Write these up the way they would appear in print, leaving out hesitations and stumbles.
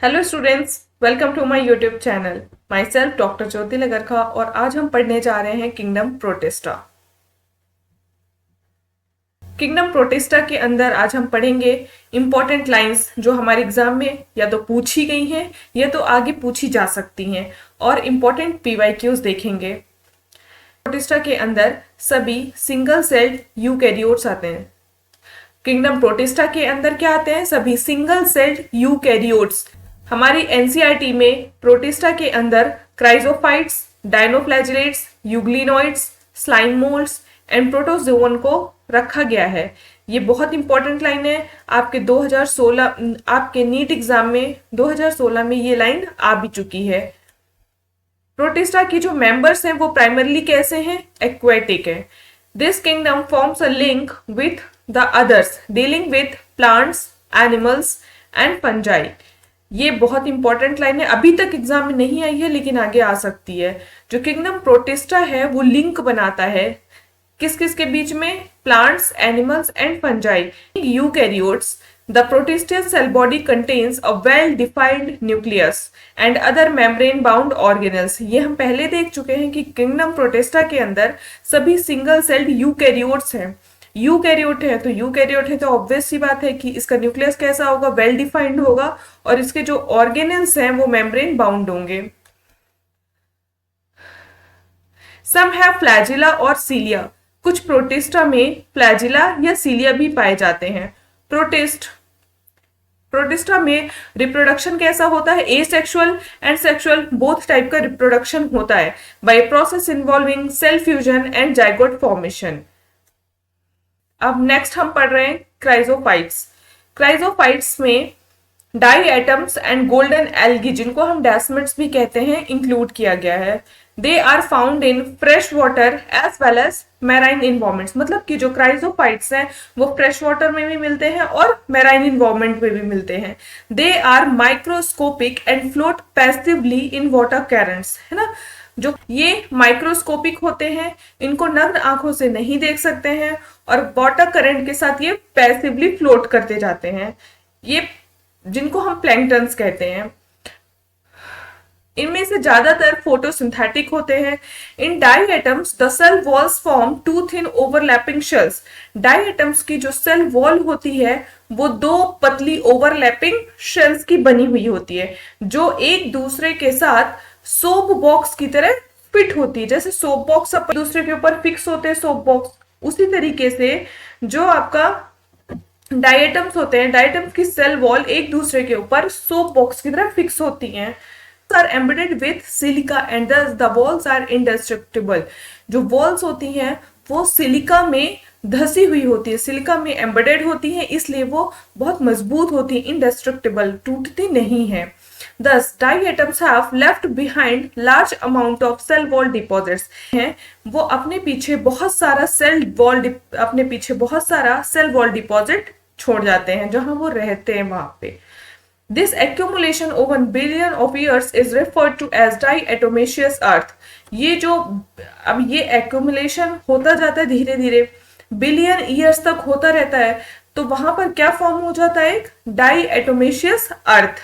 Hello students, welcome to my YouTube channel. Myself doctor Jyoti Lagarkha और आज हम पढ़ने जा रहे हैं किंगडम प्रोटिस्टा। किंगडम प्रोटिस्टा के अंदर आज हम पढ़ेंगे इंपॉर्टेंट लाइंस जो हमारे एग्जाम में या तो पूछी गई हैं या तो आगे पूछी जा सकती हैं, और इंपॉर्टेंट पीवाईक्यूज देखेंगे। प्रोटिस्टा के अंदर सभी सिंगल सेल्ड यूकैरियोट्स आते हैं। किंगडम प्रोटिस्टा के अंदर क्या आते हैं? सभी सिंगल सेल्ड यूकैरियोट्स। हमारी एनसीईआरटी में प्रोटिस्टा के अंदर chrysophytes, dinoflagellates, euglenoids, slime moulds and protozoan को रखा गया है। ये बहुत इंपॉर्टेंट लाइन है। आपके 2016 आपके नीट एग्जाम में 2016 में ये लाइन आ भी चुकी है। प्रोटिस्टा की जो मेंबर्स हैं वो प्राइमरली कैसे हैं? एक्वेटिक है। This kingdom forms a link with the others dealing with plants, animals and fungi. ये बहुत इंपॉर्टेंट लाइन है, अभी तक एग्जाम में नहीं आई है लेकिन आगे आ सकती है। जो किंगडम प्रोटिस्टा है वो लिंक बनाता है किस किस के बीच में? Plants, animals and fungi. Eukaryotes, the protistous cell body contains a well defined nucleus and other membrane bound organelles। ये हम पहले देख चुके हैं कि किंगडम प्रोटिस्टा के अंदर सभी सिंगल सेल्ड यूकैरियोट्स हैं। यूकैरियोट है तो यूकैरियोट है तो ऑब्वियस सी बात है कि इसका न्यूक्लियस कैसा होगा? वेल डिफाइंड होगा, और इसके जो ऑर्गेनेल्स हैं वो मेम्ब्रेन बाउंड होंगे। सम हैव फ्लैजिला और सीलिया। कुछ प्रोटिस्टा में फ्लैजिला या सीलिया भी पाए जाते हैं। प्रोटिस्टा में रिप्रोडक्शन कैसा होता है? Asexual and sexual both type का रिप्रोडक्शन होता है by process involving cell fusion and zygote formation. अब नेक्स्ट हम पढ़ रहे हैं क्राइजोफाइट्स। क्राइजोफाइट्स में diatoms and golden algae, जिनको हम डेस्मिड्स भी कहते हैं, इंक्लूड किया गया है। They are found in fresh water as well as marine environments. मतलब कि जो क्राइजोफाइट्स हैं वो फ्रेश वाटर में भी मिलते हैं और मैराइन इन्वायरमेंट में भी मिलते हैं। They are microscopic and float passively in water currents, है ना। जो ये माइक्रोस्कोपिक होते हैं, इनको नग्न आंखों से नहीं देख सकते हैं और वाटर करंट के साथ ये पैसिवली फ्लोट करते जाते हैं। ये जिनको हम प्लैंक्टन्स कहते हैं। इनमें से ज्यादातर फोटोसिंथेटिक होते हैं। In diatoms the cell walls form two thin overlapping shells. Diatoms की जो सेल वॉल होती है वो दो पतली ओवरलैपिंग शेल्स की बनी हुई होती है, जो एक दूसरे के साथ सोप बॉक्स की तरह फिट होती है। जैसे सोप बॉक्स अब दूसरे के ऊपर फिक्स होते हैं सोप बॉक्स, उसी तरीके से जो आपका डायटम्स होते हैं, डायटम्स की सेल वॉल एक दूसरे के ऊपर सोप बॉक्स की तरह फिक्स होती हैं। Are embedded with silica and the walls are indestructible. जो वॉल्स होती हैं वो सिलिका में धसी हुई होती है, सिलिका में एम्बेडेड होती हैं, इसलिए वो बहुत मजबूत होती है, इंडेस्ट्रक्टिबल, टूटती नहीं है। Thus, diatoms have left behind large amount of cell wall deposits हैं, वो अपने पीछे बहुत सारा सेल वॉल डिपॉजिट छोड़ जाते हैं जहां वो रहते हैं वहां पे। This accumulation over billion of years is referred to as diatomaceous earth। ये जो अब ये accumulation होता जाता है धीरे धीरे, बिलियन ईयर्स तक होता रहता है, तो वहां पर क्या फॉर्म हो जाता है? एक डाइएटोमेशियस अर्थ।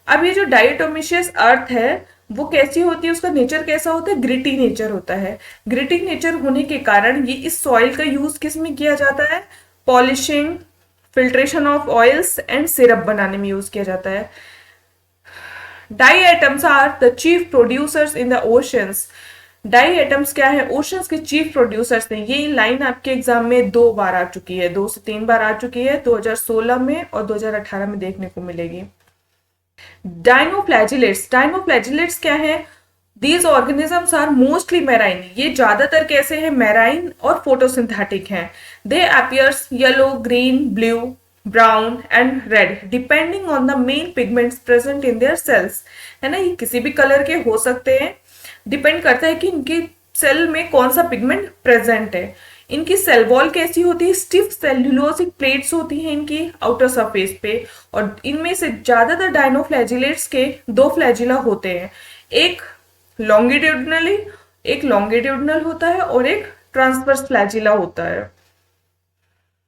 अब ये जो डायटोमिशियस अर्थ है वो कैसी होती है? उसका नेचर कैसा होता है? ग्रिटी नेचर होता है। ग्रिटी नेचर होने के कारण ये इस सॉइल का यूज किस में किया जाता है? Polishing, filtration of oils and syrup बनाने में यूज किया जाता है। Diatoms are the chief producers in the oceans. Diatoms क्या है? ओशंस के चीफ प्रोड्यूसर्स हैं। ये लाइन आपके एग्जाम में 2 बार आ चुकी है, 2 से 3 बार आ चुकी है, 2016 में और 2018 में देखने को मिलेगी। डाइनोफ्लैजिलेट्स क्या है? These organisms are mostly marine. ये ज्यादातर कैसे हैं? मैराइन और फोटोसिंथेटिक हैं। They appears yellow, green, blue, brown and red depending on the main pigments present in their cells, है ना। ये किसी भी कलर के हो सकते हैं, डिपेंड करता है कि इनके सेल में कौन सा पिगमेंट प्रेजेंट है। इनकी सेल वॉल कैसी होती है? स्टिफ सेल्यूलोसिक प्लेट्स होती हैं इनकी आउटर सरफेस पे, और इनमें से ज्यादातर डायनोफ्लैजिलेट्स के 2 फ्लैजिला होते हैं। एक लॉन्गिट्यूडनल होता है और एक ट्रांसवर्स फ्लैजिला होता है।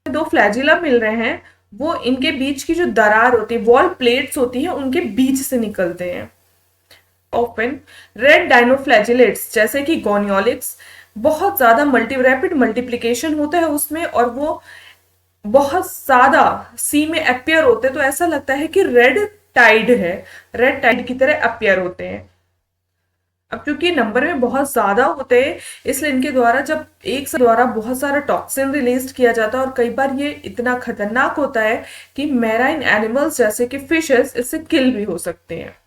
2 फ्लैजिला मिल रहे हैं वो इनके बीच की जो दरार होती है, वॉल प्लेट्स होती है, उनके बीच से निकलते हैं। ऑफन रेड डाइनोफ्लैजिलेट्स जैसे कि गोनियोलिक्स बहुत ज्यादा रैपिड मल्टीप्लिकेशन होता है उसमें, और वो बहुत ज्यादा सी में अपियर होते हैं, तो ऐसा लगता है कि रेड टाइड है, रेड टाइड की तरह अपियर होते हैं। अब क्योंकि नंबर में बहुत ज्यादा होते हैं, इसलिए इनके द्वारा जब एक से द्वारा बहुत सारा टॉक्सिन रिलीज किया जाता है, और कई बार ये इतना खतरनाक होता है कि मैराइन एनिमल्स जैसे कि फिशेस इससे किल भी हो सकते हैं।